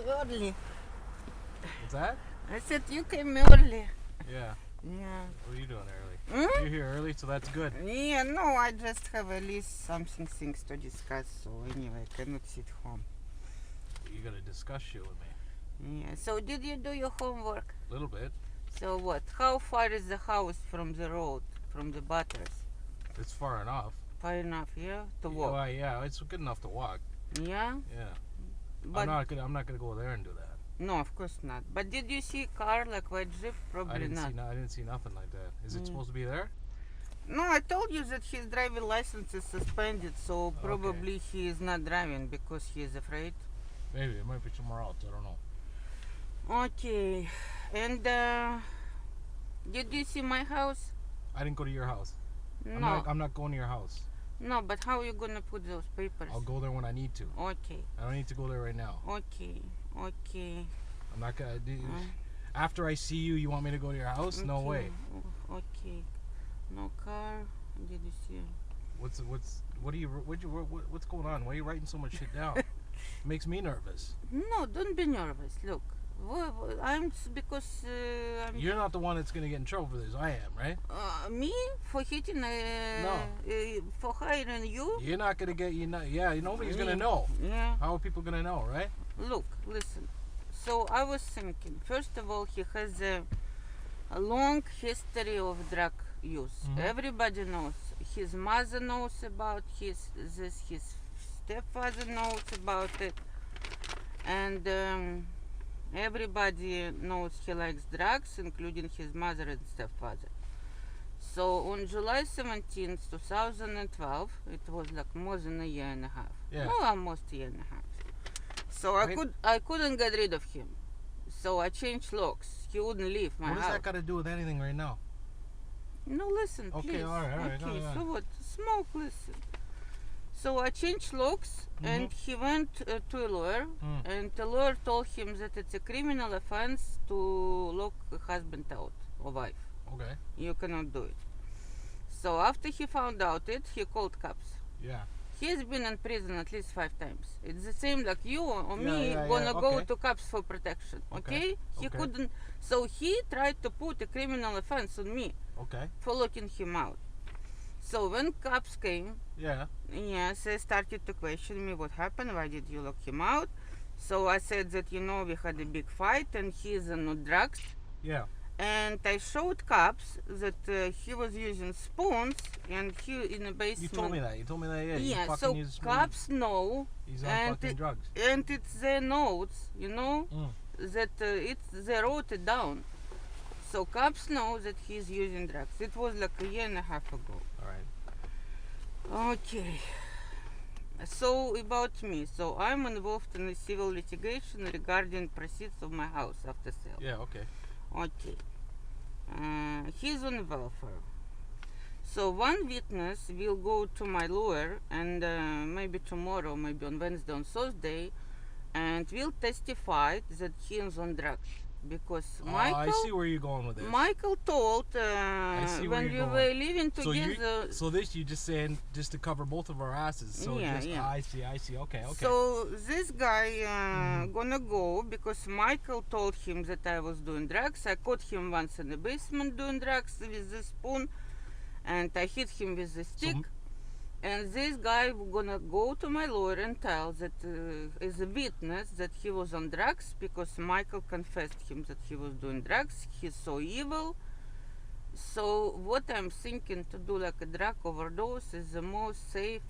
early. What's that? I said you came early. Yeah. Yeah. What are you doing early? Hmm? You're here early, so that's good. Yeah, no, I just have at least things to discuss, so anyway, I cannot sit home. You gotta discuss shit with me. Yeah, so did you do your homework? A little bit. So what? How far is the house from the road, from the Butters? It's far enough. Far enough, yeah, to walk? Well, yeah, it's good enough to walk. Yeah? Yeah. But I'm not gonna go there and do that. no, of course not. But did you see a car like white Jeep? Probably I not. didn't see nothing like that. Is it supposed to be there? No, I told you that his driving license is suspended, so probably he is not driving because he is afraid. Maybe it might be somewhere else. I don't know. Okay, and did you see my house? I didn't go to your house. No, I'm not going to your house. no, but how are you gonna put those papers? I'll go there when I need to. Okay, I don't need to go there right now. okay. I'm not gonna do. After I see you, you want me to go to your house? No way. Okay, no car. Did you see? What's going on? Why are you writing so much shit down? It makes me nervous. No, don't be nervous. Look, I'm because I'm. You're not the one that's gonna get in trouble for this. I am, right? Me for hitting? For hiring you? You're not gonna get. Nobody's gonna know. Yeah. How are people gonna know, right? Look, listen. So I was thinking. First of all, he has a long history of drug use. Mhm. Everybody knows. His mother knows about this. His stepfather knows about it, and everybody knows he likes drugs, including his mother and stepfather. So on July 17th, 2012, it was like more than a year and a half. Yeah. No, almost a year and a half. So Right. I couldn't get rid of him. So I changed locks. He wouldn't leave my What does house. that got to do with anything right now? No, listen, Okay, please. all right. Okay, No. so what? Smoke, listen. So I changed locks, and he went to a lawyer, and the lawyer told him that it's a criminal offense to lock a husband out or wife. Okay. You cannot do it. So after he found out it, he called cops. Yeah. He has been in prison at least 5 times. It's the same like you or me Yeah, gonna go okay. to cops for protection. Okay? He Okay. couldn't. So he tried to put a criminal offense on me Okay. for locking him out. So when cops came, Yeah. yes, they started to question me what happened, why did you lock him out? So I said that, we had a big fight and he's on drugs. Yeah. And I showed cops that he was using spoons and he in the basement. You told me that. Yeah. Yeah, so cops know, He's on and fucking drugs. and it's their notes, that they wrote it down. So cops know that he's using drugs. It was like a year and a half ago. All right. Okay. So about me. So I'm involved in a civil litigation regarding proceeds of my house after sale. Yeah. Okay. Okay. He's on welfare. So one witness will go to my lawyer and maybe tomorrow, maybe on Wednesday, on Thursday, and will testify that he is on drugs. Because I see where you're going with this. Michael told when we were living So together. So this you just saying just to cover both of our asses. So Yeah, just, yeah. I see. Okay. So this guy gonna go because Michael told him that I was doing drugs. I caught him once in the basement doing drugs with the spoon, and I hit him with the stick. And this guy gonna go to my lawyer and tell that as a witness that he was on drugs because Michael confessed him that he was doing drugs. He's so evil. So what I'm thinking to do like a drug overdose is the most safe,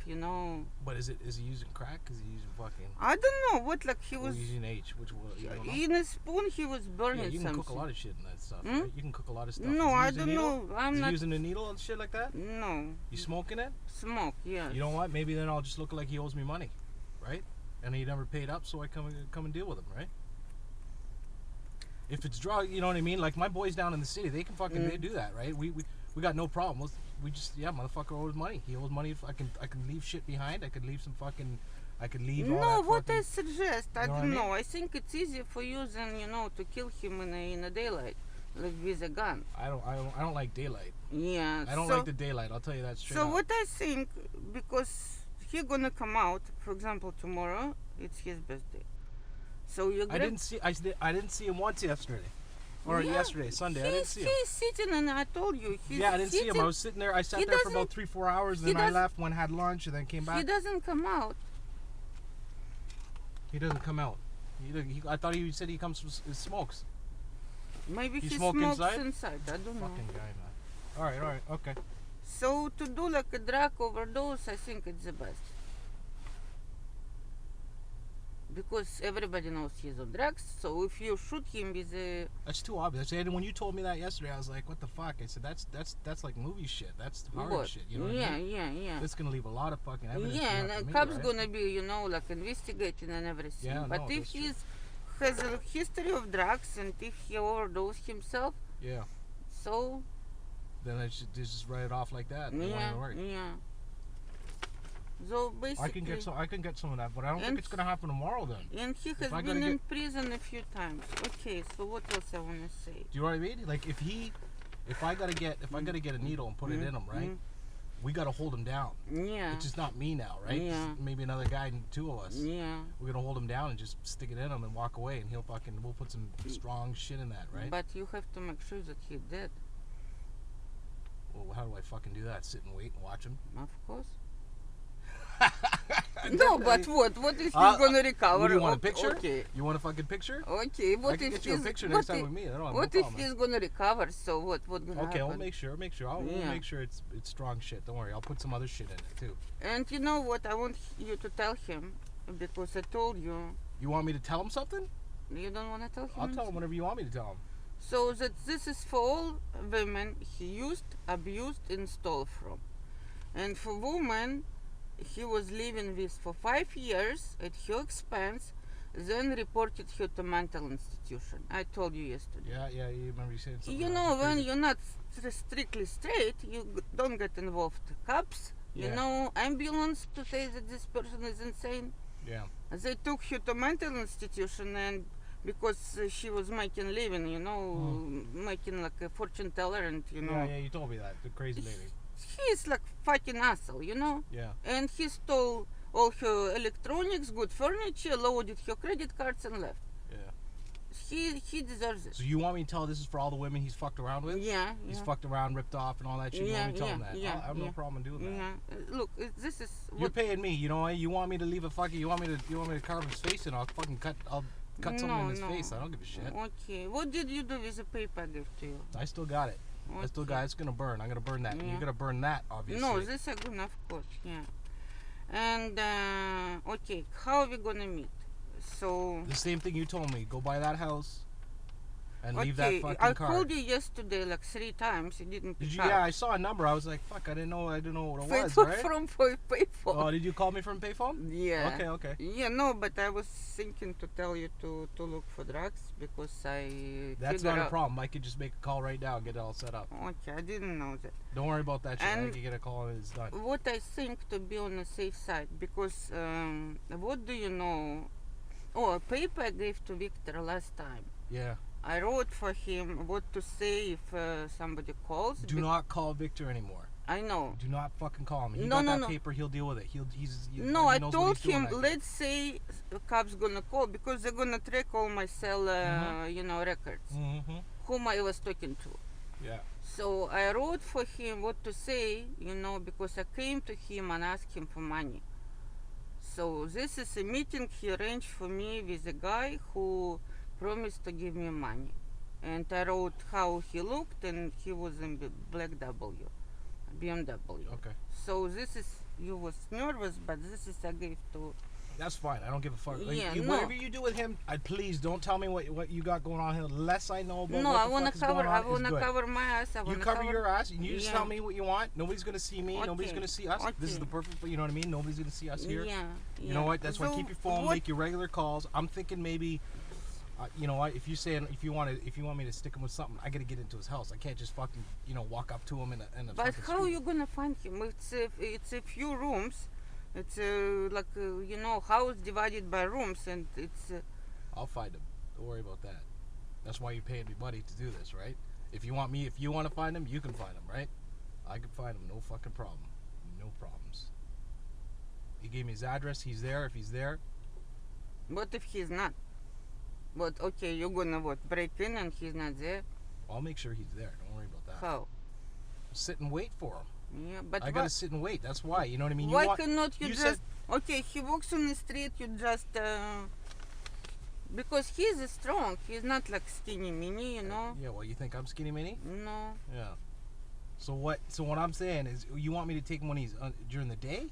But is he using crack? Is he using fucking? I don't know what like he was using H, which you don't know? in a spoon. He was burning Yeah, you can something. cook a lot of shit in that stuff. Right? You can cook a lot of stuff. No, Is he I using don't a needle? know. I'm Is he not using a needle and shit like that? No. You smoking it? Smoke, yeah. You know what? Maybe then I'll just look like he owes me money, right? And he never paid up, so I come and deal with him, right? If it's drug, you know what I mean? Like my boys down in the city, they can fucking they do that, right? We got no problem. We just motherfucker owes money. He owes money. I can leave shit behind. I could leave some fucking. I could leave. All No, that what fucking, I suggest, I you know what I don't mean? know. I think it's easier for you than to kill him in a daylight, like with a gun. I don't like daylight. Yeah. I don't like the daylight. I'll tell you that straight So up. what I think, because he's gonna come out, for example, tomorrow, it's his birthday. So you I grab. didn't see him once yesterday. Or Yeah, yesterday, Sunday. I didn't see him. He's sitting, and I told you. He's Yeah, I didn't see him. sitting. I was sitting there. I sat He there for doesn't- about 3-4 hours, he and then I doesn't- left, went had lunch, and then came back. He doesn't come out. He doesn't come out. I thought he said he comes from smokes. Maybe You he smoke smokes inside? I don't know. Fucking guy, man. All right, okay. So to do like a drug overdose, I think it's the best. Because everybody knows he's on drugs, so if you shoot him with a... That's too obvious. And when you told me that yesterday, I was like, "What the fuck?" I said, "That's like movie shit. That's horror What? shit." You know what I mean? Yeah. This is gonna leave a lot of fucking evidence. Yeah, and behind the me, cops right? gonna be, like investigating and everything. Yeah, but no, if that's true. has a history of drugs and if he overdosed himself, Yeah. so Then I should just write it off like that. It won't even work. yeah. So basically, I can get some of that, but I don't think And- it's gonna happen tomorrow. Then. and he has I been gotta in prison a few times. Okay, so what else I wanna say? Do you know what I mean? Like if I gotta get a needle and put it in him, right? We gotta hold him down. Yeah. It's just not me now, right? Yeah. It's maybe another guy and two of us. Yeah. We're gonna hold him down and just stick it in him and walk away, and we'll put some strong shit in that, right? But you have to make sure that he's dead, Well, how do I fucking do that? Sit and wait and watch him? of course. No, but what? What if he's gonna recover? What, do you want a picture? Okay. You want a fucking picture? Okay. What I can if get you a he's picture what next time if- with me. I don't have What no if problem. he's gonna recover? So what gonna Okay, happen? I'll make sure. We'll Yeah. make sure it's strong shit. Don't worry. I'll put some other shit in it too. And you know what? I want you to tell him because I told you. You want me to tell him something? You don't want to tell him. I'll tell him whatever you want me to tell him. So that this is for all women he used, abused, and stole from, and for women he was living with for 5 years at her expense, then reported her to mental institution. I told you yesterday. Yeah. You remember you saying something? You know, when you're not strictly straight, you don't get involved. Cops, Yeah. ambulance to say that this person is insane. Yeah. They took her to mental institution, and because she was making living, making like a fortune teller, and Yeah. You told me that. The crazy lady. he's like fucking asshole, Yeah. And he stole all her electronics, good furniture, loaded her credit cards, and left. Yeah. He deserves it. So you want me to tell this is for all the women he's fucked around with? Yeah. He's fucked around, ripped off, and all that shit. You want me to tell him that? Yeah, I have no yeah. problem doing that. Yeah. Look, this is You're what. paying me. You know what? You want me to leave a fucking? You want me to carve his face in? I'll cut something in his face. I don't give a shit. Okay. What did you do with the paper I gave to you? I still got it. I still got it. It's gonna burn. I'm gonna burn that. And Yeah. you're gonna burn that, obviously. No, this is gonna, of course, yeah. And okay, how are we gonna meet? So The same thing you told me. Go by that house and okay, leave that fucking I car. called you yesterday like 3 times. You didn't pick Did you? up. Yeah, I saw a number. I was like, fuck. I didn't know what it was, For- right? From payphone. Oh, did you call me from payphone? Yeah. Okay. Yeah, no, but I was thinking to tell you to look for drugs because I That's figured not a out- problem. I could just make a call right now and get it all set up. Okay, I didn't know that. Don't worry about that shit. I And- can get a call and it's done. What I think to be on the safe side, because what do you know? Oh, a paper I gave to Victor last time. Yeah. I wrote for him what to say if somebody calls. Do not call Victor anymore. I know. Do not fucking call him. He No, got no, that no. paper. He'll deal with it. No, he I knows what told he's doing him, back there. let's say the cops gonna call because they're gonna track all my cell, records, Mm-hmm. whom I was talking to. Yeah. So I wrote for him what to say, because I came to him and asked him for money. So this is a meeting he arranged for me with a guy who promised to give me money. And I wrote how he looked, and he was in black BMW. Okay. So this is, you was nervous, but this is I gave to. That's fine. I don't give a fuck. Yeah, no. Whatever you do with him, please don't tell me what you got going on here. The less I know about No, what I the wanna fuck is going cover. on I is wanna good. cover my ass. I You wanna cover your ass, and you just Yeah. tell me what you want. Nobody's gonna see me. Nobody's Okay. gonna see us. This is Okay. the perfect. You know what I mean? Nobody's gonna see us here. Yeah. You know what? That's why So keep your phone. what- Make your regular calls. I'm thinking maybe. You know what? If you want me to stick him with something, I gotta get into his house. I can't just fucking walk up to him in a But fucking how street. you gonna find him? It's a few rooms. It's house divided by rooms, and it's. I'll find him. Don't worry about that. That's why you're paying me money to do this, right? If you want to find him, you can find him, right? I can find him. No fucking problem. No problems. He gave me his address. He's there. If he's there, What if he's not? But okay, you're gonna what? Break in and he's not there? I'll make sure he's there. Don't worry about that. How? Sit and wait for him. Yeah, but I gotta sit and wait. That's why. You know what I mean? why cannot you, you just? said- Okay, he walks on the street. You just because he's strong. He's not like skinny mini, you know. Yeah. Well, you think I'm skinny mini? No. Yeah. So what? So what I'm saying is, you want me to take him when he's during the day?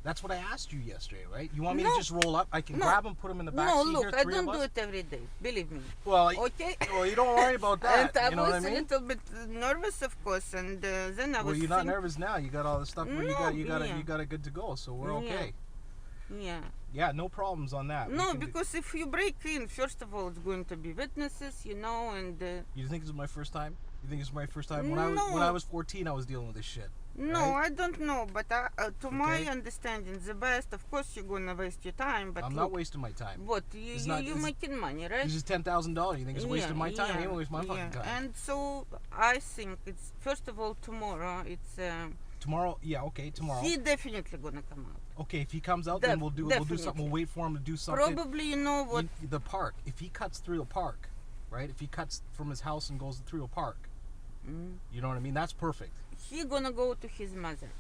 That's what I asked you yesterday, right? You want me to No. just roll up? I can No. grab him, put him in the back No, seat look, here. I Three don't of do us. it every day. Believe me. Well, Okay. well, you don't worry about that. And I You know was what I a mean? little bit nervous, of course, and then I Well, was you're not thinking, nervous now. You got all the stuff. Where No, you yeah. got it good to go. So we're Yeah. okay. yeah. Yeah, no problems on that. We No, can do- because if you break in, first of all, it's going to be witnesses, you know, and You think this is my first time? You think this is my first time? When I No. was 14, I was dealing with this shit. no, Right? I don't know, but to my Okay. understanding, the best, of course, you're gonna waste your time, but I'm look, not wasting my time. what you It's not- you it's- making money, right? This is $10,000. You think it's wasting my time? Yeah, It ain't waste my yeah. fucking time. And so I think it's first of all tomorrow. It's Tomorrow, yeah, okay, tomorrow. he definitely gonna come out. Okay, if he comes out, then we'll do something. Definitely. We'll wait for him to do something. Probably, you know what? The park. If he cuts through the park, right? If he cuts from his house and goes through a park, you know what I mean? That's perfect. He gonna go to his mother.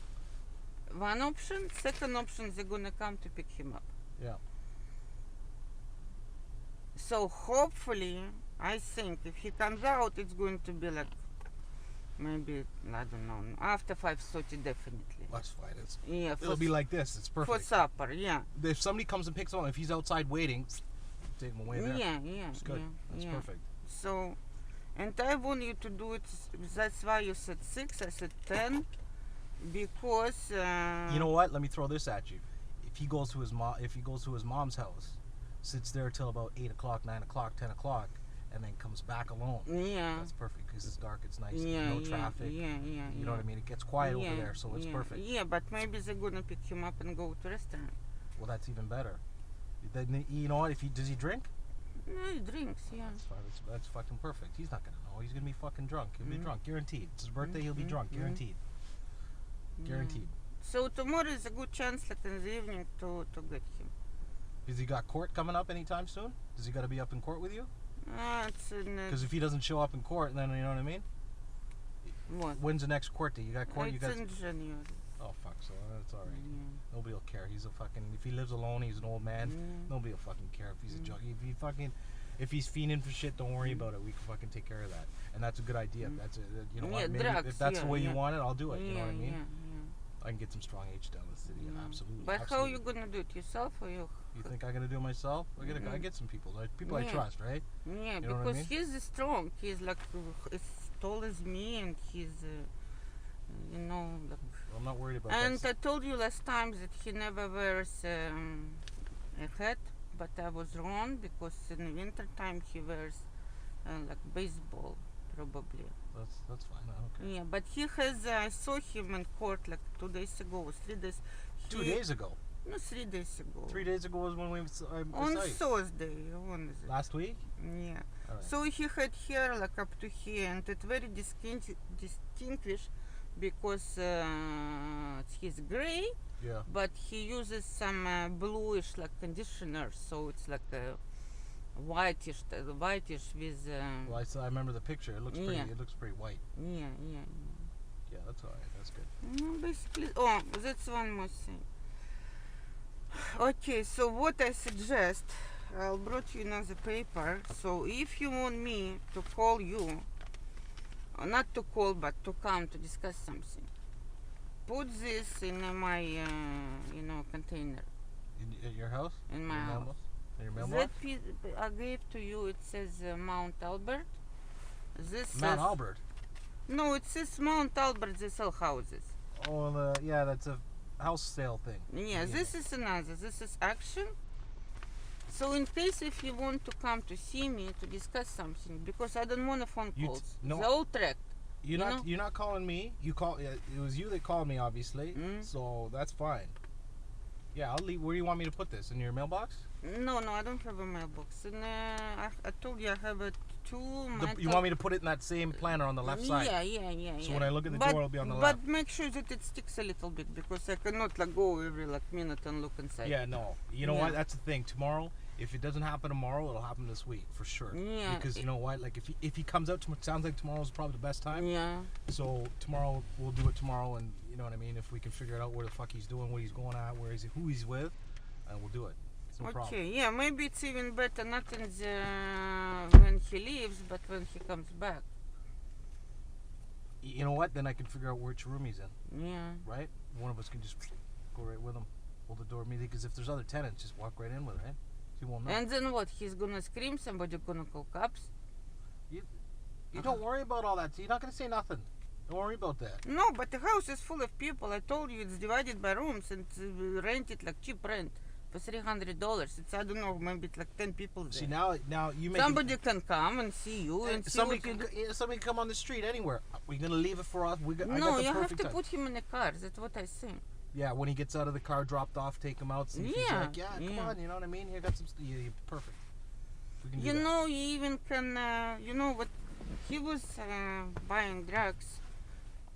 One option. Second option, they're gonna come to pick him up. Yeah. So hopefully, I think if he comes out, it's going to be like maybe I don't know after 5:30 definitely. That's fine. Yeah, It'll be like this. It's for perfect. supper. Yeah. If somebody comes and picks him up, if he's outside waiting, take him away there. Yeah. It's good. Yeah, That's yeah. perfect. So, and I want you to do it. That's why you said 6. I said 10, because You know what? Let me throw this at you. If he goes to his mom's house, sits there till about 8 o'clock, 9 o'clock, 10 o'clock, and then comes back alone. Yeah. That's perfect because it's dark. It's nice. Yeah, no yeah, traffic. Yeah. You know what I mean? It gets quiet over there, so it's yeah, perfect. Yeah, but maybe they're gonna pick him up and go to restaurant. Well, that's even better. Then you know what? Does he drink? No, he drinks. Yeah. That's fine. That's fucking perfect. He's not gonna know. He's gonna be fucking drunk. He'll be drunk, guaranteed. It's his birthday. He'll be drunk, guaranteed. Guaranteed. So tomorrow is a good chance, like in the evening, to get him. Has he got court coming up anytime soon? Does he got to be up in court with you? It's in Because if he doesn't show up in court, then you know what I mean. what? When's the next court date? You got court. You It's got. in January. Oh fuck! So that's all right. Yeah. Nobody will care. He's a fucking. If he lives alone, he's an old man. Nobody will fucking care if he's a junkie. If he's fiending for shit, don't worry about it. We can fucking take care of that. And that's a good idea. That's a, you know Yeah, what? Maybe drugs, if that's the way you yeah. want it, I'll do it. You know what I mean? Yeah. I can get some strong H down the city. Yeah, absolutely. But absolutely. how you gonna do it yourself, or you? You think I'm gonna do it myself? I get some people. People I Yeah. trust, right? Yeah, You know what I because mean? he's strong. He's like as tall as me, and he's, you know, like. Well, I'm not worried about And that. I told you last time that he never wears a hat, but I was wrong because in the winter time he wears like baseball, probably. That's fine. I don't care. Yeah, but he has. I saw him in court like 2 days ago, 3 days. 2 days ago. No, 3 days ago. 3 days ago was when I On saw you. Thursday, when is it? Last week. Yeah. All right. So he had hair like up to here, and it's very distinguished because he's gray, Yeah. but he uses some bluish like conditioner, so it's like whitish with. Well, I remember the picture. It looks pretty. Yeah. It looks pretty white. Yeah. Yeah, that's all right. That's good. No, basically, oh, that's one more thing. Okay, so what I suggest, I'll brought you another paper. So if you want me to call you, or not to call, but to come to discuss something, put this in my, container At your house? in my Your house. mailbox? In your mailbox? That piece I gave to you, it says Mount Albert. This Mount says, Albert. No, it says Mount Albert. They sell houses. Oh, yeah, that's a house sale thing. Yeah, this is another. This is Action. So in case if you want to come to see me to discuss something, because I don't want a phone calls. no. They're all tracked. You're not calling me. You call. It was you that called me, obviously. So that's fine. Yeah, I'll leave. Where do you want me to put this? In your mailbox? No, I don't have a mailbox. And I told you I have a two. You want me to put it in that same planter on the left side? Yeah. So when I look at the door, it'll be on the left. But make sure that it sticks a little bit, because I cannot like go every like minute and look inside. Yeah, no. You know what? That's the thing. Tomorrow, If it doesn't happen tomorrow, it'll happen this week for sure. Yeah. Because you know what? Like if he comes out, sounds like tomorrow's probably the best time. Yeah. So tomorrow we'll do it tomorrow, and you know what I mean. If we can figure out where the fuck he's doing, what he's going at, who he's with, and we'll do it. It's no problem. Okay, yeah, maybe it's even better not in the when he leaves, but when he comes back. You know what? Then I can figure out which room he's in. Yeah. Right? One of us can just go right with him, hold the door immediately. Because if there's other tenants, just walk right in with it. Right? He won't know. And then what? He's gonna scream. Somebody gonna call cops. You don't worry about all that. You're not gonna say nothing. Don't worry about that. No, but the house is full of people. I told you it's divided by rooms and rented like cheap rent for $300. It's, I don't know, maybe it's like 10 people there. See now you make somebody can come and see you and see somebody can come on the street anywhere. We're gonna leave it for us. I got no, the you have perfect to time. put him in a car. That's what I think. Yeah, when he gets out of the car, dropped off, take him out. See if he's Yeah, like, come yeah. on, you know what I mean? Here, got some. You're perfect. We can do You that. know, you even can. You know what? He was buying drugs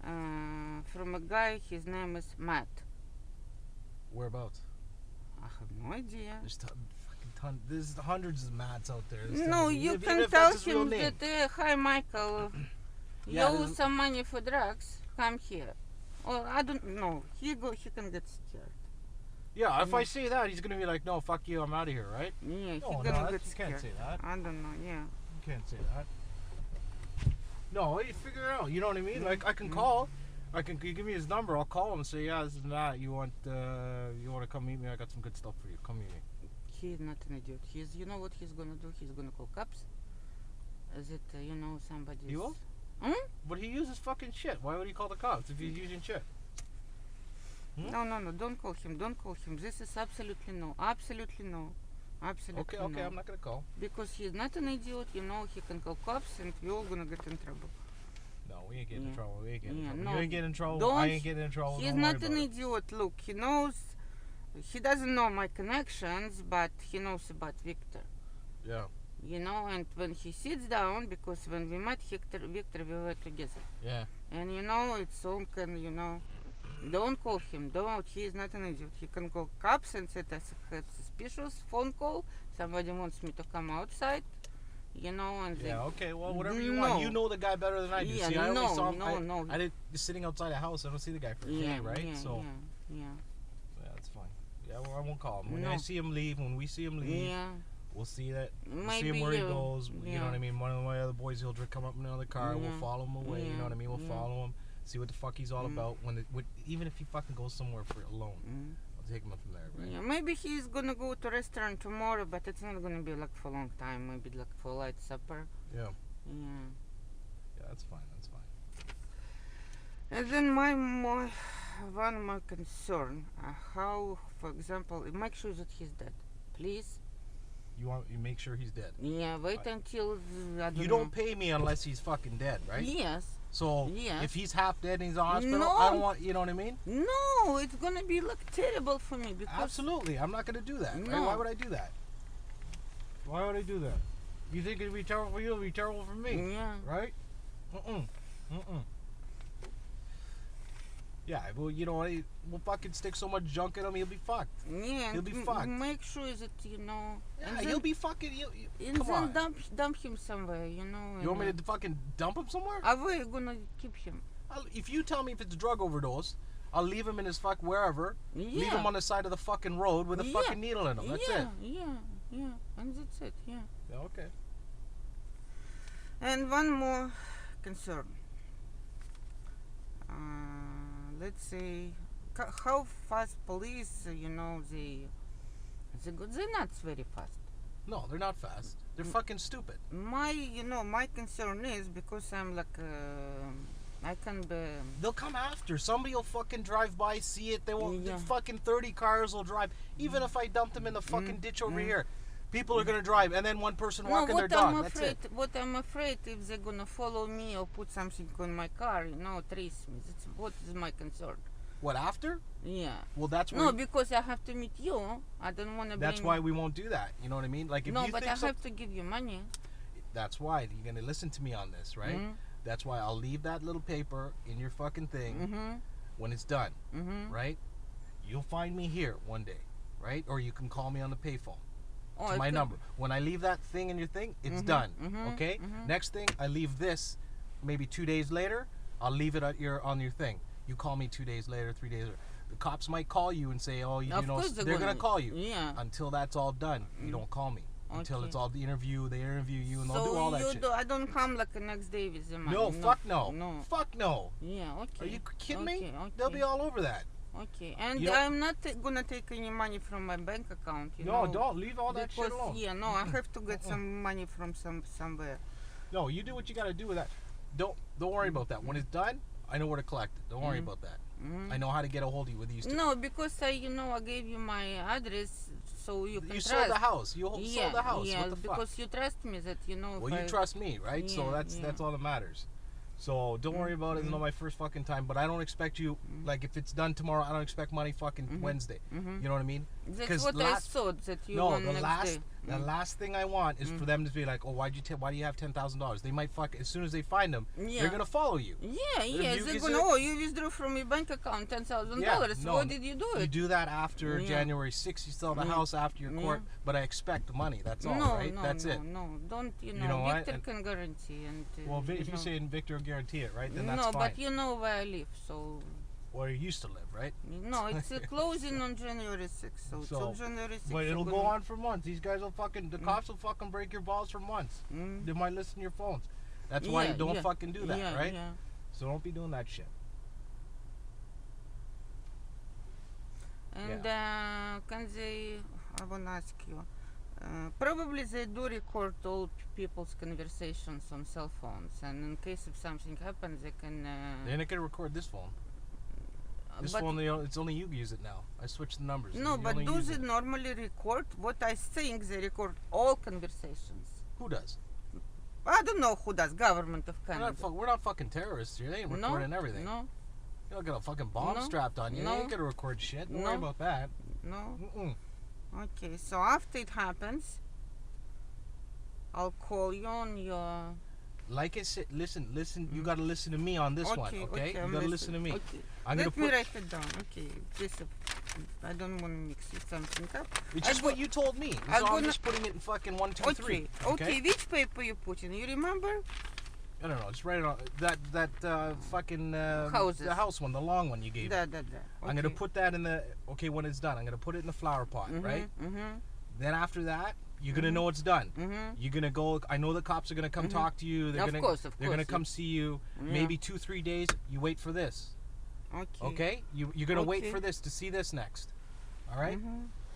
from a guy. His name is Matt. Whereabouts? I have no idea. There's hundreds of Matts out there. No, you Even can if tell that's his real him name. that, hi, Michael, you Yeah, owe there's- some money for drugs. Come here. Or I don't know. He can get scared. Yeah, if I say that, he's gonna be like, no, fuck you, I'm out of here, right? Yeah, No, he's no, gonna get you scared. can't say that. I don't know. Yeah. You can't say that. No, you figure it out. You know what I mean? Like I can call. You give me his number. I'll call him and say, yeah, this is Matt. You want to come meet me? I got some good stuff for you. Come meet me. He's not an idiot. You know what he's gonna do? He's gonna call cops. Is it, somebody? He will? Hmm? But he uses fucking shit. Why would he call the cops if he's using shit? No. Don't call him. Don't call him. This is absolutely no. Absolutely no. Absolutely Okay, no. I'm not gonna call. Because he's not an idiot. He can call cops, and we're all gonna get in trouble. No, we ain't getting in Yeah. trouble. We ain't getting in Yeah, trouble. no. You ain't getting in trouble. Don't- I ain't getting in trouble. He's Don't not worry an about it. idiot. Look, he knows. He doesn't know my connections, but he knows about Victor. Yeah. And when he sits down, because when we met Victor, we were together. Yeah. And it's all don't call him. Don't. He is not an idiot. He can call cops and say that's a suspicious phone call. Somebody wants me to come outside. And Yeah. Okay. Well, whatever you No. want. You know the guy better than I do. Yeah, See, I only saw him. no. I did just sitting outside a house. I don't see the guy for a day, right? So yeah. yeah, that's fine. Yeah, well, I won't call him. When No. I see him leave, when we see him leave, Yeah. we'll see that. We'll see Maybe him where he goes. You yeah. know what I mean? One of my other boys, he'll come up in another car. We'll Yeah. follow him away. You know what I mean? We'll Yeah. follow him. See what the fuck he's all about. Even if he fucking goes somewhere for alone, I'll take him up from there, right? Yeah, maybe he's gonna go to restaurant tomorrow, but it's not gonna be like for a long time. Maybe like for light supper. Yeah. Yeah. Yeah, that's fine. That's fine. And then my one more concern, how, for example, make sure that he's dead, please. You make sure he's dead. Yeah, wait until I don't You know. don't pay me unless he's fucking dead, right? Yes. So Yes. if he's half dead and he's in the hospital, No. I don't want. You know what I mean? No, it's gonna be like terrible for me because Absolutely, I'm not gonna do that. Right? No. Why would I do that? Why would I do that? You think it'd be terrible for you? It'd be terrible for me, Yeah. right? Yeah, well, you know what? We'll fucking stick so much junk in him, he'll be fucked. Yeah. He'll be fucked. Make sure that Yeah, and he'll then, be fucking. and Come then on. dump him somewhere. You want me to fucking dump him somewhere? Are we gonna keep him? If you tell me if it's a drug overdose, I'll leave him in his wherever. Yeah. Leave him on the side of the fucking road with a Yeah. fucking needle in him. That's it. Yeah, and that's it. Yeah. Yeah, okay. And one more concern. Let's say, how fast police, they're not very fast. No, they're not fast. They're fucking stupid. My concern is because I'm like, I can be. They'll come after. Somebody will fucking drive by, see it. They won't. Yeah. Fucking 30 cars will drive. Even if I dumped them in the fucking ditch over here, people are gonna drive, and then one person walking their dog. That's it. What I'm afraid if they're gonna follow me or put something on my car, trace me. That's what is my concern. What, after? Yeah. Well, that's why. No, because I have to meet you. I don't want to. That's why we won't do that. You know what I mean? Like if No, you but think I have to give you money. That's why you're gonna listen to me on this, right? That's why I'll leave that little paper in your fucking thing when it's done, right? You'll find me here one day, right? Or you can call me on the payphone. to my number. When I leave that thing in your thing, it's done. Okay. Next thing, I leave this. Maybe 2 days later, I'll leave it on your thing. You call me 2 days later, 3 days later. The cops might call you and say, "Oh, you know, they're gonna call you." Yeah. Until that's all done, you don't call me. Until it's all the interview, they interview you, and they'll do all that shit. I don't come like the next day with the money. No, fuck no. Fuck no. Yeah, okay. Are you kidding me? Okay. They'll be all over that. Okay, and I'm not gonna take any money from my bank account. No, don't leave all that shit alone. Yeah, no, I have to get some money from somewhere. No, you do what you gotta do with that. Don't worry about that. When it's done, I know where to collect it. Don't worry about that. I know how to get a hold of you with these two. No, because I gave you my address, so you can trust. You sold the house. You sold the house. Yeah, what the fuck? because you trust me that Well, you trust me, right? So that's all that matters. So don't worry about it. It's not my first fucking time, but I don't expect you. Like if it's done tomorrow, I don't expect money fucking Wednesday. You know what I mean? That's what I thought that you want next day. The last thing I want is for them to be like, "Oh, why do you have $10,000?" They might as soon as they find them, they're gonna follow you. Yeah, they're gonna. Oh, you withdrew from your bank account $10,000. Why did you do it? You do that after January 6th. You sell the house after your court, but I expect the money. That's all, right? That's it. No, don't. Victor can guarantee. And well, if you're saying Victor will guarantee it, right? Then that's fine. No, but you know where I live, so. Where you used to live, right? No, it's closing on January 6th. So till January 6th. But it'll go on for months. These guys will the cops will fucking break your balls for months. They might listen to your phones. That's why you don't fucking do that, right? Yeah. So don't be doing that shit. And can they, I want to ask you, probably they do record all people's conversations on cell phones, and in case if something happens, they can... They're not going to record this phone. This phone, it's only you use it now. I switched the numbers. No, but do they normally record? What I think, they record all conversations. Who does? I don't know who does. Government of Canada. We're not fucking terrorists here. They ain't recording everything. No. You don't got a fucking bomb strapped on you. They ain't gonna record shit. Don't worry about that. No. Okay, so after it happens, I'll call you on your... Like I said, listen, you gotta listen to me on this one, okay? You gotta listen to me. Okay. Let me write it down, okay. I don't want to mix something up. It's just what you told me. So I'm just putting it in fucking 1, 2, 3. Okay, which paper you put in? You remember? I don't know, just write it on that fucking Houses. The house one, the long one you gave me. Okay. I'm gonna put that in the when it's done, I'm gonna put it in the flower pot, right? Then after that, you're gonna know it's done. You're gonna go. I know the cops are gonna come talk to you. They're gonna come see you. Maybe 2-3 days. You wait for this. Okay. You're gonna wait for this to see this next. All right.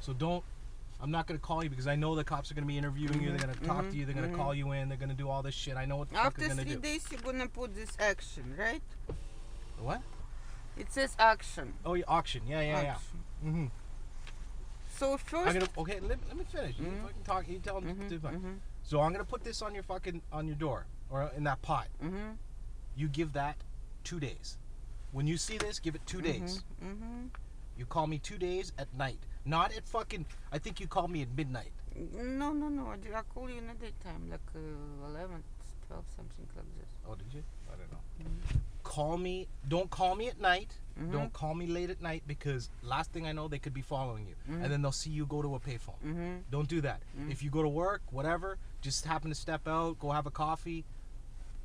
So don't. I'm not gonna call you because I know the cops are gonna be interviewing you. They're gonna talk to you. They're gonna call you in. They're gonna do all this shit. I know what the fuck they're gonna do. After 3 days, you're gonna put this action, right? What? It says action. Oh, yeah, auction. Yeah. So first, let me finish. You fucking talk. You tell them to fine. So I'm gonna put this on your door or in that pot. You give that 2 days. When you see this, give it 2 days. You call me 2 days at night, not at fucking. I think you called me at midnight. No. I call you in the daytime, like 11, 12, something like this. Oh, did you? I don't know. Call me. Don't call me at night. Don't call me late at night because last thing I know, they could be following you, and then they'll see you go to a payphone. Don't do that. If you go to work, whatever, just happen to step out, go have a coffee,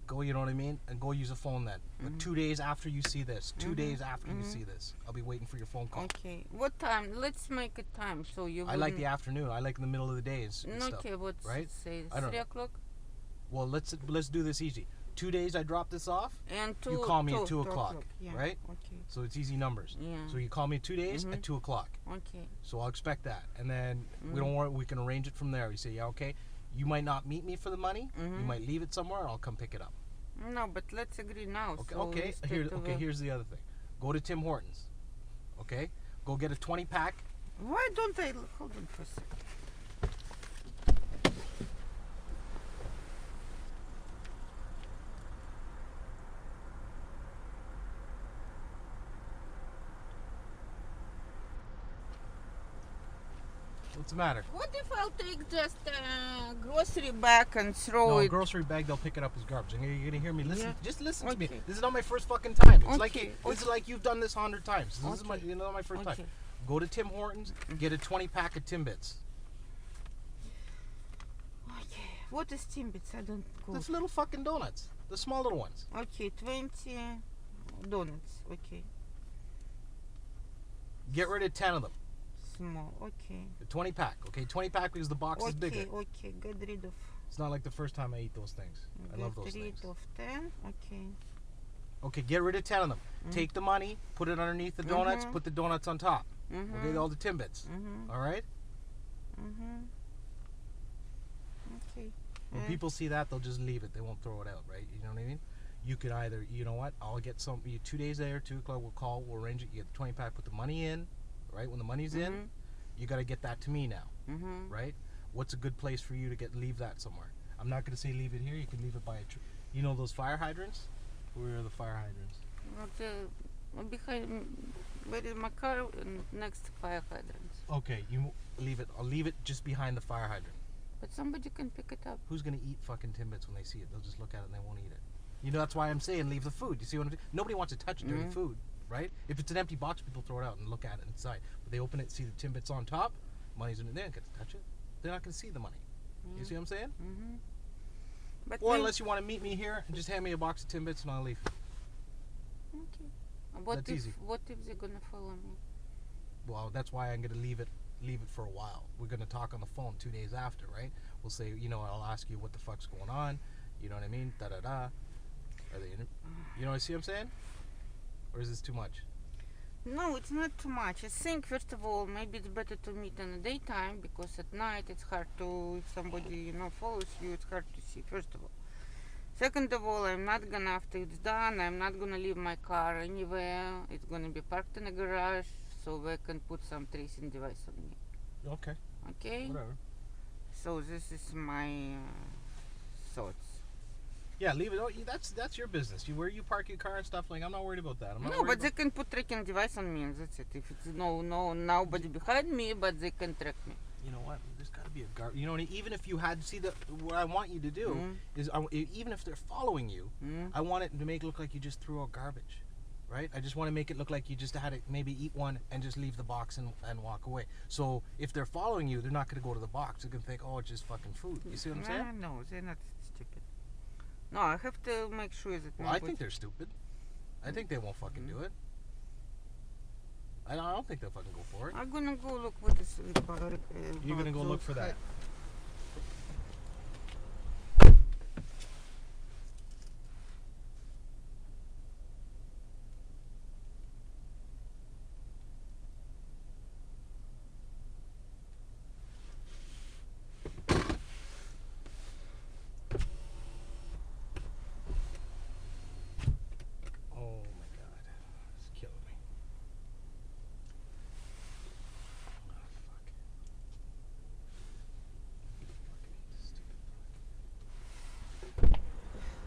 go. You know what I mean, and go use a phone then. But 2 days after you see this, 2 days after you see this, I'll be waiting for your phone call. Okay. What time? Let's make a time so you. I like the afternoon. I like in the middle of the days. Okay, what? Right? Say 3 o'clock. Well, let's do this easy. 2 days I drop this off, and you call me at 2 o'clock, yeah. right? Okay. So it's easy numbers. Yeah. So you call me 2 days at 2 o'clock. Okay. So I'll expect that, and then we don't worry. We can arrange it from there. You say, yeah, okay. You might not meet me for the money. You might leave it somewhere, and I'll come pick it up. No, but let's agree now. Okay. So here's the other thing. Go to Tim Hortons. Okay. Go get a 20-pack. Why don't I hold on for a second? What's the matter? What if I'll take just a grocery bag and throw No, it? a grocery bag, they'll pick it up as garbage. And you're gonna hear me. Listen, just listen to me. Okay. This is not my first fucking time. It's this is like you've done this 100 times. This is not my first time. Go to Tim Hortons, get a 20-pack of Timbits. What is Timbits? I don't go. Those little fucking donuts. The small little ones. Okay, 20 donuts. Okay. Get rid of 10 of them. Small. Okay. The 20 pack. Okay, 20 pack because the box is bigger. Okay. Get rid of. It's not like the first time I eat those things. I love those things. Get rid of 10. Okay. Okay, get rid of 10 of them. Take the money, put it underneath the donuts, put the donuts on top. Okay, all the Timbits. All right? Okay. When people see that, they'll just leave it. They won't throw it out, right? You know what I mean? You could either, you know what? I'll get some. 2 days later, 2 o'clock. We'll call. We'll arrange it. You get the 20 pack. Put the money in, right? When the money's in, you got to get that to me now, right? What's a good place for you to leave that somewhere? I'm not gonna say leave it here. You can leave it by a tree. You know those fire hydrants? Where are the fire hydrants? Behind, where is my car? Next to fire hydrants. Okay, you leave it. I'll leave it just behind the fire hydrant. But somebody can pick it up. Who's gonna eat fucking Timbits when they see it? They'll just look at it and they won't eat it. You know, that's why I'm saying leave the food. You see what I'm saying? Nobody wants to touch dirty food, right? If it's an empty box, people throw it out and look at it inside. But they open it, see the Timbits on top, money's in it. They don't get to touch it. They're not gonna see the money. You see what I'm saying? But Or unless you want to meet me here and just hand me a box of Timbits and I'll leave. Okay. That's easy. What if they're gonna follow me? Well, that's why I'm gonna leave it for a while. We're gonna talk on the phone 2 days after, right? We'll say, you know, I'll ask you what the fuck's going on. You know what I mean? Da da da. Are they? You know what I see? What I'm saying? Or is this too much? No, it's not too much. I think first of all, maybe it's better to meet in the daytime because at night it's hard to. If somebody follows you, it's hard to see. First of all. Second of all, I'm not gonna, after it's done, I'm not gonna leave my car anywhere. It's gonna be parked in a garage, so they can put some tracing device on me. Okay. Okay? Whatever. So this is my thoughts. Yeah, leave it. Oh, that's your business. Where you park your car and stuff. Like, I'm not worried about that. No, but they can put tracking device on me, and that's it. If it's nobody behind me, but they can track me. You know what? There's got to be a you know, even if you had what I want you to do is, even if they're following you, I want it to make it look like you just threw out garbage, right? I just want to make it look like you just had to maybe eat one and just leave the box and walk away. So if they're following you, they're not going to go to the box. They're going to think, oh, it's just fucking food. You see what I'm saying? No, they're not stupid. No, I have to make sure that. Well, I think they're stupid. I think they won't fucking do it. I don't think they'll fucking go for it. I'm gonna go look what is. You're gonna go look for that.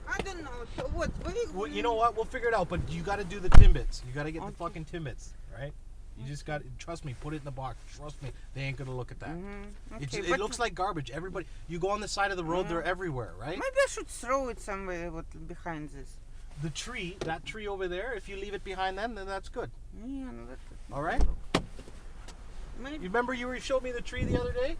I don't know. So what? Well, you know what? We'll figure it out. But you got to do the Timbits. You got to get the fucking Timbits, right? You just got to trust me. Put it in the box. Trust me. They ain't gonna look at that. Okay, it looks like garbage. Everybody, you go on the side of the road. They're everywhere, right? Maybe I should throw it somewhere behind this. The tree, that tree over there. If you leave it behind them, then that's good. Yeah, all right. Maybe. You remember you showed me the tree the other day?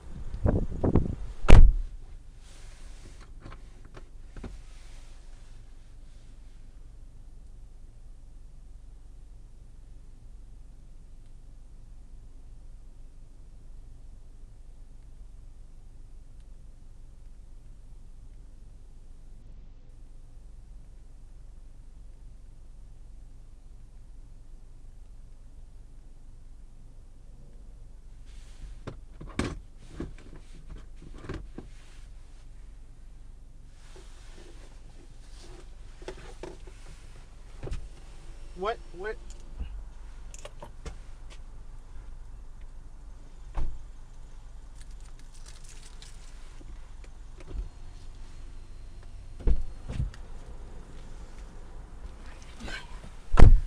What?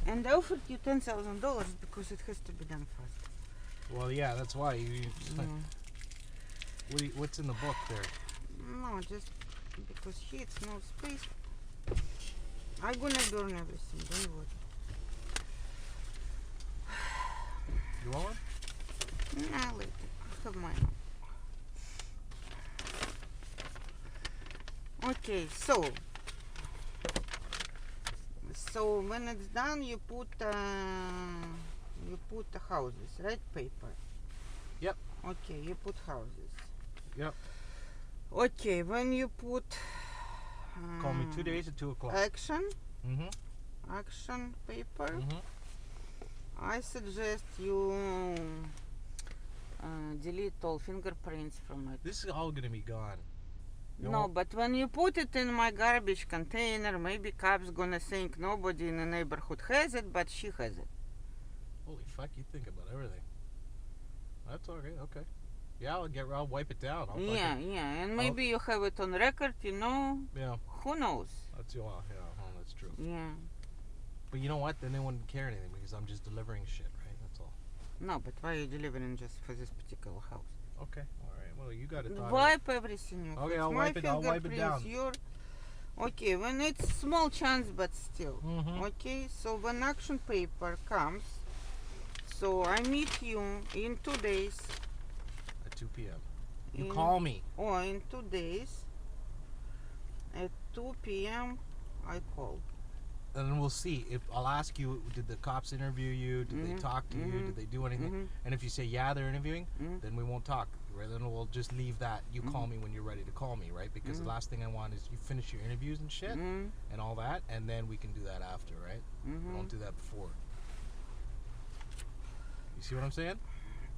And I offered you $10,000 because it has to be done fast. Well, yeah, that's why. What's in the book there? No, just because here it's no space. I'm gonna burn everything, don't worry. You want one? Nah, later. I have mine. Okay, so when it's done, you put the houses, right? Paper. Yep. Okay, you put houses. Yep. Okay, when you put Call me 2 days at 2 o'clock. action Mm-hmm. paper, Mm-hmm. I suggest you delete all fingerprints from it. This is all gonna be gone. You No, won't- but when you put it in my garbage container, maybe cops gonna think nobody in the neighborhood has it, but she has it. Holy fuck, you think about everything. That's okay. Yeah, I'll wipe it down. I'll Yeah, and maybe you have it on record, you know? Yeah. Who knows? That's that's true. Yeah. But you know what? Then they wouldn't care anything because I'm just delivering shit, right? That's all. No, but why are you delivering just for this particular house? Okay. All right. Well, you got it. Wipe everything. Okay, It's I'll my wipe it. I'll wipe it down. fingerprints, Okay, when it's small chance, but still. Mm-hmm. Okay, so when action paper comes, so I meet you in 2 days. At 2 p.m. You call me. Or in 2 days at 2 p.m. I call. And then we'll see. If I'll ask you, did the cops interview you? Did they talk to you? Did they do anything? And if you say yeah, they're interviewing, then we won't talk. Right? Then we'll just leave that. You call me when you're ready to call me, right? Because the last thing I want is you finish your interviews and shit and all that, and then we can do that after, right? We don't do that before. You see what I'm saying?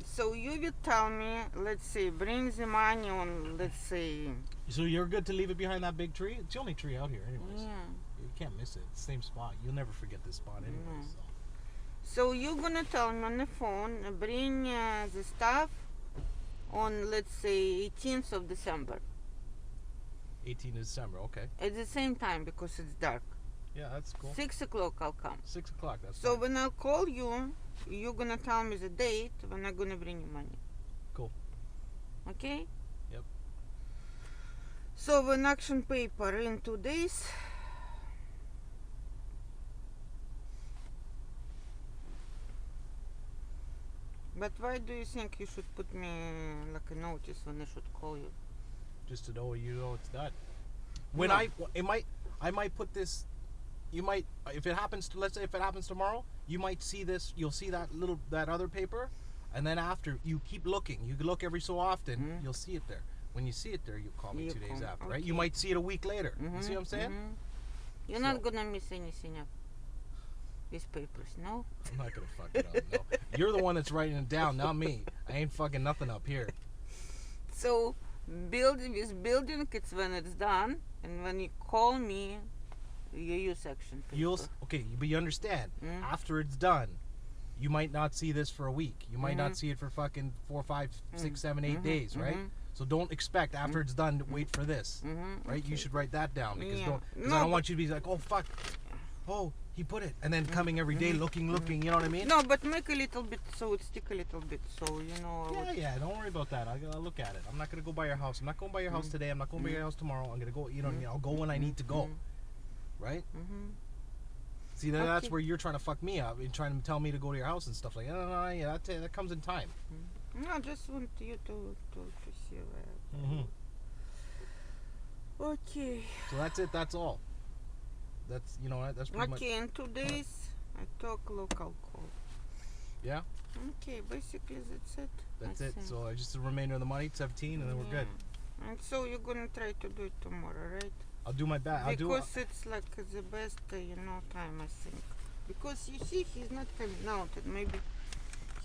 So you will tell me, let's say, bring the money on, let's say. So you're good to leave it behind that big tree? It's the only tree out here, anyways. Yeah. You can't miss it. It's the same spot. You'll never forget this spot, anyways. So you're gonna tell me on the phone, bring the stuff on, let's say, 18th of December. 18th of December, okay. At the same time, because it's dark. Yeah, that's cool. 6 o'clock I'll come. 6 o'clock, that's So fine. when I'll call you, you're gonna tell me the date when I'm gonna bring you money. Cool. Okay? Yep. So when action paper in 2 days. But why do you think you should put me like a notice when I should call you? Just to know you know it's done. When No. I might put this. You might, if it happens. Let's say if it happens tomorrow, you might see this. You'll see that other paper, and then after you keep looking. You look every so often. You'll see it there. When you see it there, you call me You 2 days call, after, right? okay. You might see it a week later. You see what I'm saying? You're not gonna miss anything up. These papers, no? I'm not gonna fuck it up. No, you're the one that's writing it down, not me. I ain't fucking nothing up here. So building, it's when it's done, and when you call me, you use action paper. Okay, but you understand. After it's done, you might not see this for a week. You might not see it for fucking 4, 5, 6, 7, 8 days, right? So don't expect after it's done to wait for this, right? You should write that down because I don't want you to be like, oh fuck, oh he put it, and then coming every day looking. You know what I mean? No, but make a little bit so it stick a little bit, so you know. Yeah. Don't worry about that. I'll look at it. I'm not gonna go by your house. I'm not going by your house today. I'm not going by your house tomorrow. I'm gonna go. You know what I mean? I'll go when I need to go. Right? See, that's where you're trying to fuck me up and trying to tell me to go to your house and stuff like that. No, yeah, that comes in time. No, I just want you to see that. Okay. So that's it. That's all. That's that's pretty much. Okay, in 2 days, I talk local call. Yeah. Okay, basically that's it. That's I it. think. So just the remainder of the money, 17, and then we're good. And so you're gonna try to do it tomorrow, right? I'll do my best. Because it's like the best, time I think. Because you see, he's not coming out, and maybe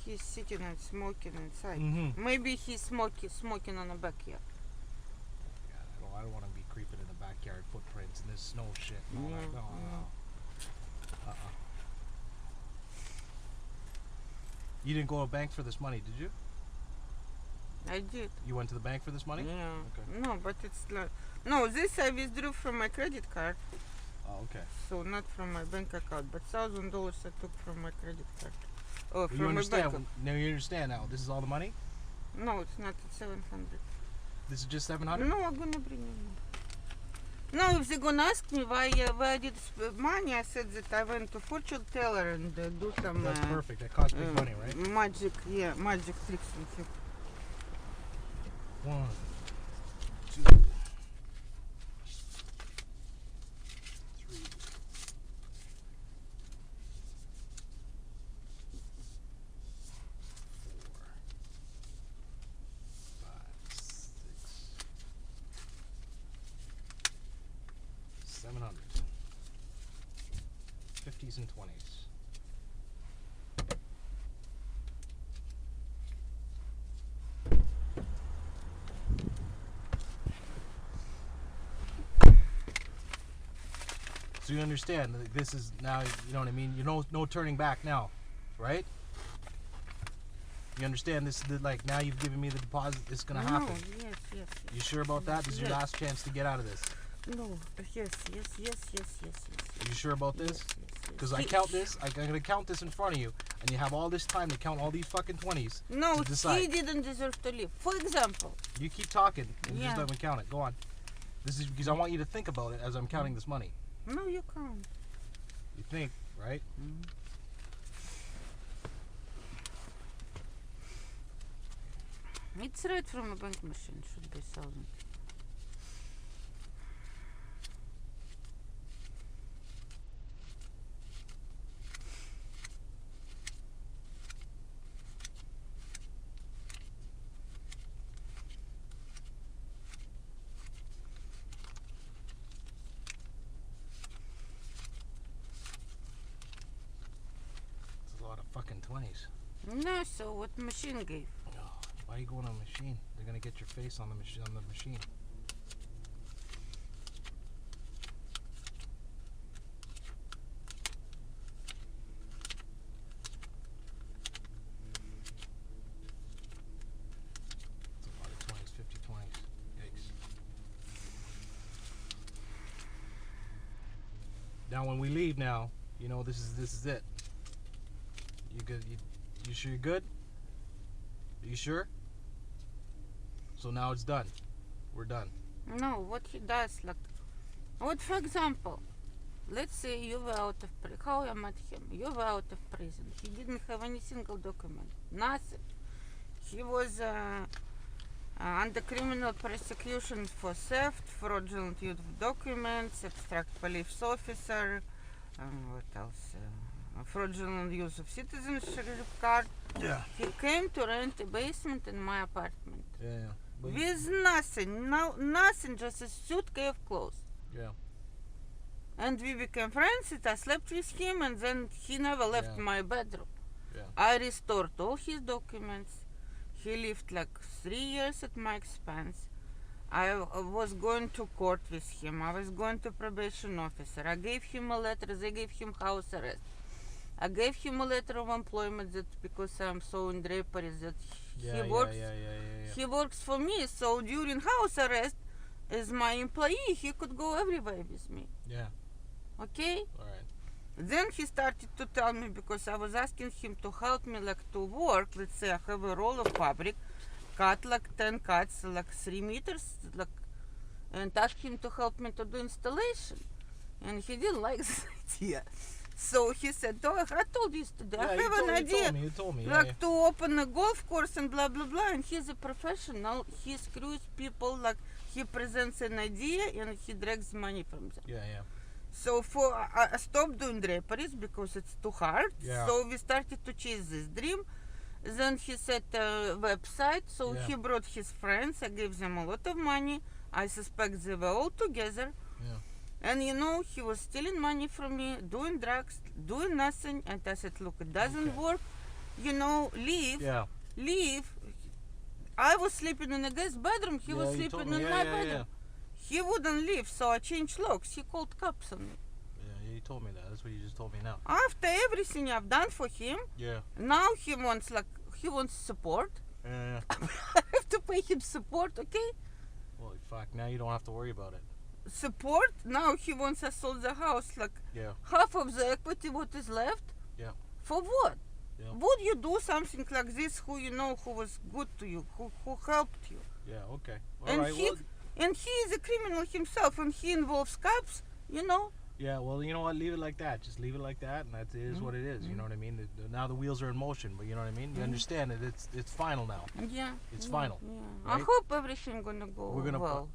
he's sitting and smoking inside. Maybe he's smoking on the backyard. I don't want to be creeping in the backyard, footprints and this snow shit. And all that. No. You didn't go to a bank for this money, did you? I did. You went to the bank for this money? Yeah. Okay. No, but it's like this I withdrew from my credit card. Oh, okay. So not from my bank account, but $1,000 I took from my credit card. Oh, You from my bank. understand? Now you understand now. This is all the money? No, it's not. It's 700. This is just 700? No, I'm gonna bring you. No, if they're gonna ask me why I did money, I said that I went to fortune teller and do some. That's perfect. That costs big money, right? Magic tricks with you. 1, 2, 700. 50s and 20s. So you understand that this is now, you know what I mean? You know, no turning back now, right? You understand this? Like now you've given me the deposit. It's gonna happen. Yes. You sure about that? This is your last chance to get out of this. No. Yes. Are you sure about this? Because I count this. I'm gonna count this in front of you, and you have all this time to count all these fucking 20s. No, to decide. he didn't deserve to live. For example. You keep talking and Yeah. just let me count it. Go on. This is because I want you to think about it as I'm counting this money. No, you can't. You think, right? It's right from a bank machine. Should be 1,000. It's a lot of fucking 20s. No, so what machine gave? Why are you going on a machine? They're gonna get your face on the machine. It's a lot of 20s, 50 20s. Yikes. Now when we leave now, you know this is it. You good? You sure you're good? Are you sure? So now it's done. We're done. No, what he does, like, what for example, let's say you were out of prison. How I met him? You were out of prison. He didn't have any single document. Nothing. He was under criminal prosecution for theft, fraudulent use of documents, abstract police officer, what else? Fraudulent use of citizenship card. Yeah. He came to rent a basement in my apartment. Yeah. With nothing, nothing, just a suitcase of clothes. Yeah. And we became friends, and I slept with him, and then he never left my bedroom. Yeah. I restored all his documents. He lived like 3 years at my expense. I was going to court with him. I was going to probation officer. I gave him a letter. They gave him house arrest. I gave him a letter of employment that because I'm so in drapery that he works. He works for me. So during house arrest, as my employee, he could go everywhere with me. Yeah. Okay. All right. Then he started to tell me, because I was asking him to help me like to work. Let's say I have a roll of fabric, cut like 10 cuts, like 3 meters, like, and asked him to help me to do installation. And he didn't like this idea. So he said, oh, I told you yesterday, I have an idea, You told me. like to open a golf course and blah, blah, blah. And he's a professional. He screws people, like he presents an idea and he drags money from them. Yeah. So I stopped doing draperies because it's too hard. Yeah. So we started to chase this dream. Then he set a website. So he brought his friends. I gave them a lot of money. I suspect they were all together. Yeah. And you know, he was stealing money from me, doing drugs, doing nothing. And I said, look, it doesn't work. You know, leave. Yeah. Leave. I was sleeping in a guest bedroom. He was sleeping in my bedroom. Yeah. He wouldn't leave, so I changed locks. He called cops on me. Yeah, you told me that. That's what you just told me now. After everything I've done for him, now he wants support. Yeah. I have to pay him support, okay? Holy fuck! Now you don't have to worry about it. Support? Now he wants us sold the house, like half of the equity what is left. Yeah. For what? Yeah. Would you do something like this? Who you know who was good to you, who helped you? Yeah. Okay. And he is a criminal himself, and he involves cops, you know. Yeah, well, you know what? Leave it like that. Just leave it like that, and that is what it is. You know what I mean? Now the wheels are in motion, but you know what I mean? You understand that it's final now. Yeah. It's final. Yeah. Right? I hope everything gonna go well.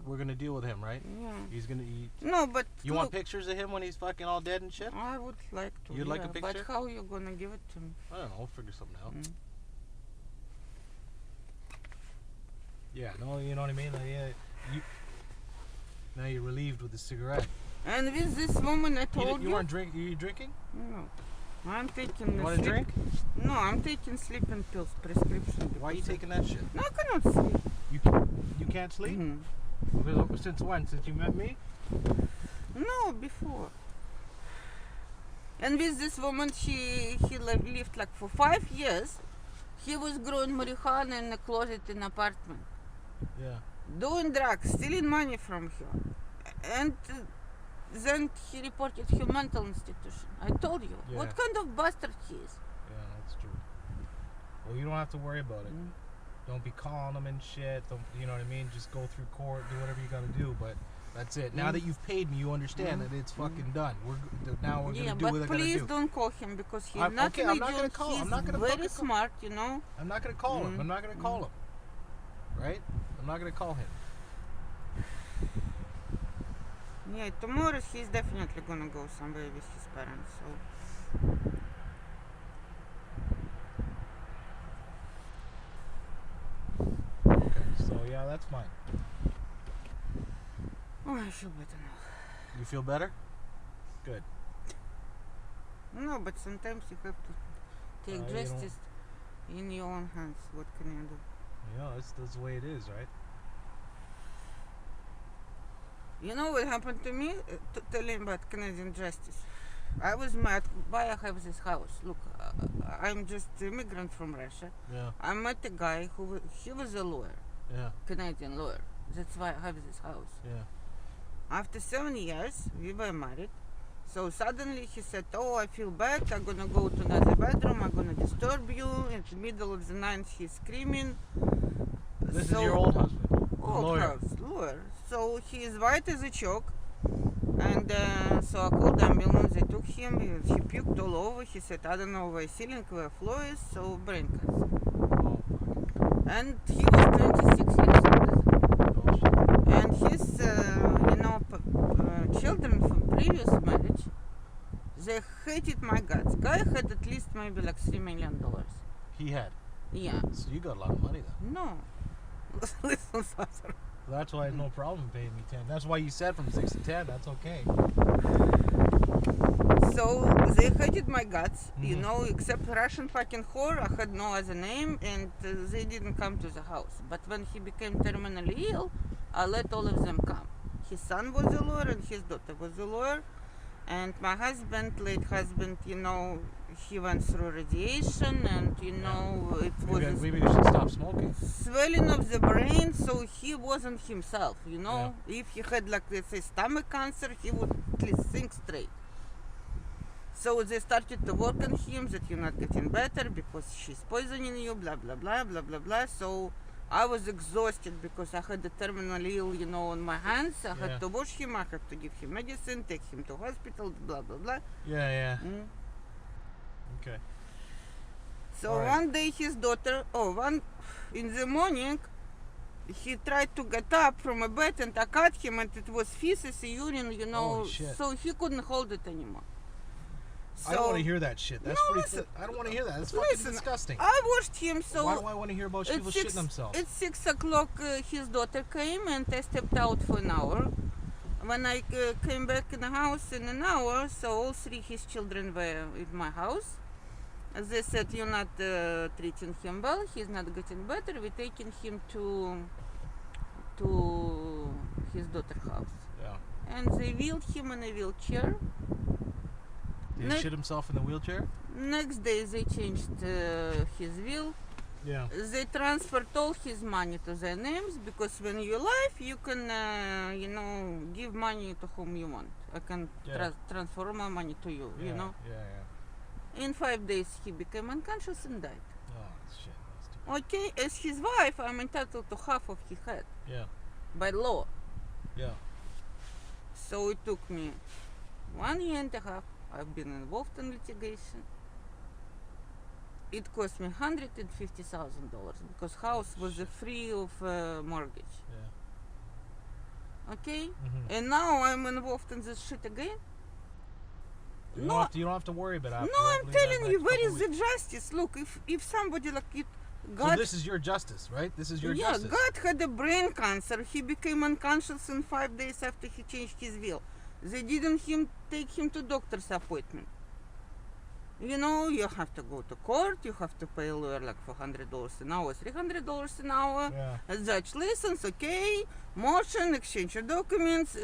We're gonna deal with him, right? Yeah. He's gonna. No, but you want pictures of him when he's fucking all dead and shit? I would like to. You'd like a picture? But how you gonna give it to me? I don't know. We'll figure something out. Yeah. No, you know what I mean? Like, now you're relieved with the cigarette. And with this woman I told You weren't drinking? Are you drinking? No. I'm taking You want to drink? No, I'm taking sleeping pills, prescription. Why are you taking that shit? No, I cannot sleep. You can't sleep? Mm-hmm. Since when? Since you met me? No, before. And with this woman, he lived like for 5 years. He was growing marijuana in a closet in apartment. Yeah. Doing drugs, stealing money from her. And then he reported her mental institution. I told you. Yeah. What kind of bastard he is. Yeah, that's true. Well, you don't have to worry about it. Don't be calling him and shit. Don't, you know what I mean? Just go through court, do whatever you gotta do. But that's it. Now that you've paid me, you understand that it's fucking done. Now we're gonna do what I gotta do. But please don't call him because he's not okay, an I'm not idiot. gonna call him. He's I'm not gonna very fucking smart, you know. I'm not gonna call him. I'm not gonna call him. Right? I'm not gonna call him. Yeah, tomorrow he's definitely gonna go somewhere with his parents. So. Okay, so yeah, that's fine. Oh, I feel better now. You feel better? Good. No, but sometimes you have to take justice in your own hands. What can you do? Yeah, that's the way it is, right? You know what happened to me? Telling about Canadian justice. I was mad. Why I have this house? Look, I'm just immigrant from Russia. Yeah. I met a guy he was a lawyer. Yeah. Canadian lawyer. That's why I have this house. Yeah. After 7 years, we were married. So suddenly he said, "Oh, I feel bad. I'm gonna go to another bedroom. I'm gonna disturb you." In the middle of the night, he's screaming. This is your old husband. Old lawyer. house, lawyer. So he is white as a chalk. And so I called the ambulance. They took him. He puked all over. He said, "I don't know where ceiling, where floor is." So brain cancer. Oh, And he was 26 years old. And his, children from previous marriage, they hated my guts. Guy had at least maybe like $3 million. he had. Yeah. So you got a lot of money then. No. Listen, Sasser. That's why I had no problem paying me 10. That's why you said from 6 to 10. That's okay. So they hated my guts, you know, except Russian fucking whore. I had no other name, and they didn't come to the house. But when he became terminally ill, I let all of them come. His son was a lawyer and his daughter was a lawyer. And my husband, late husband, you know, he went through radiation, and you know, it was Maybe you should stop smoking. swelling of the brain, so he wasn't himself, you know. If he had, like, let's say, stomach cancer, he would at least think straight. So they started to work on him that you're not getting better because she's poisoning you, blah, blah, blah, blah, blah, blah. So I was exhausted because I had the terminally ill, you know, on my hands. I had to wash him, I had to give him medicine, take him to hospital, blah, blah, blah. Yeah. Okay. So one day his daughter, in the morning, he tried to get up from a bed and I cut him and it was feces, urine, you know, Holy shit. so he couldn't hold it anymore. So, I don't want to hear that shit. That's listen, I don't want to hear that. That's fucking disgusting. I washed him, so Why do I want to hear about people shitting themselves? At 6 o'clock, his daughter came and I stepped out for an hour. When I came back in the house in an hour, so all 3 his children were in my house. They said, "You're not treating him well. He's not getting better. We're taking him to his daughter's house." Yeah. And they wheeled him in a wheelchair. Did he shit himself in the wheelchair? Next day they changed his will. Yeah. They transferred all his money to their names because when you're alive, you can, give money to whom you want. I can transfer my money to you, you know. Yeah. In 5 days, he became unconscious and died. Oh, shit. That's too Okay, as his wife, I'm entitled to half of his head. Yeah. By law. Yeah. So it took me 1 year and a half. I've been involved in litigation. It cost me $150,000 because house was free of mortgage. Yeah. Okay? And now I'm involved in this shit again. You don't have to worry about it. No, I'm telling you, where is the justice? Look, if somebody like it, God. So this is your justice, right? This is your justice. God had a brain cancer. He became unconscious in 5 days after he changed his will. They didn't take him to doctor's appointment. You know, you have to go to court, you have to pay a lawyer like $400 an hour, $300 an hour. Yeah. A judge listens, okay, motion, exchange of documents.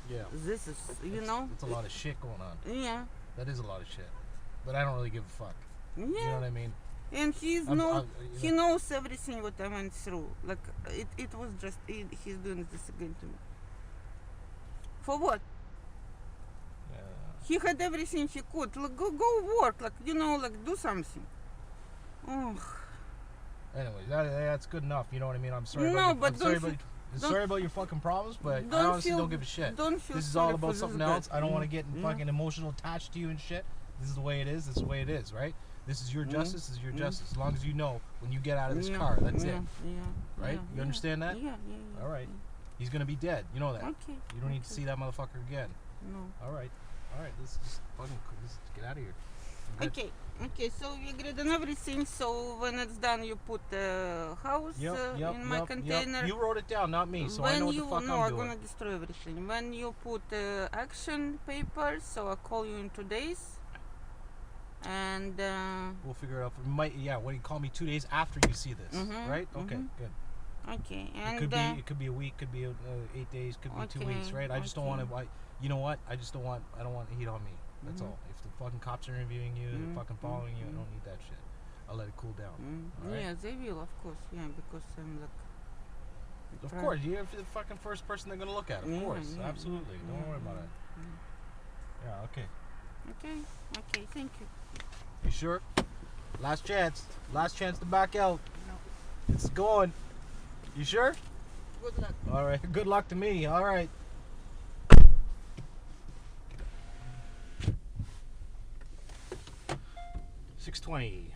Yeah. This is, you know. It's a lot of shit going on. Yeah. That is a lot of shit. But I don't really give a fuck. Yeah. You know what I mean? And he you know. knows everything what I went through. Like, it was just, he's doing this again to me. For what? Yeah. He had everything he could. Like, go work. Like, you know, like, do something. Oh. Anyway, that's good enough. You know what I mean? I'm sorry. No, about, but I'm sorry about your fucking problems, but I honestly don't give a shit. Don't feel This is sorry all about for something this else. guy. I don't want to get Yeah. fucking emotional attached to you and shit. This is the way it is. This is the way it is, right? This is your justice. This is your justice. As long as you know when you get out of this car, that's it. Right? You understand that? Yeah. All right. He's gonna be dead. You know that. Okay. You don't need to see that motherfucker again. No. All right. Let's just fucking get out of here. I'm good. Okay, so we agreed on everything. So when it's done, you put the house in my container. You wrote it down, not me, so I know what the fuck I'm doing. Gonna destroy everything. When you put action papers, so I'll call you in 2 days. And we'll figure it out. What do you call me 2 days after you see this, right? Okay, good. Okay, and it could be a week, could be 8 days, could be 2 weeks, right? I just don't want to. You know what? I don't want heat on me. That's all. If the fucking cops are interviewing you, they're fucking following you, I don't need that shit. I'll let it cool down. Right? Yeah, they will, of course. Yeah, because I'm like. Of course, you're the fucking first person they're gonna look at. Of course, absolutely. Don't worry about it. Yeah. Okay. Okay. Thank you. You sure? Last chance to back out. No. It's going. You sure? Good luck. All right. Good luck to me. All right. 6:20.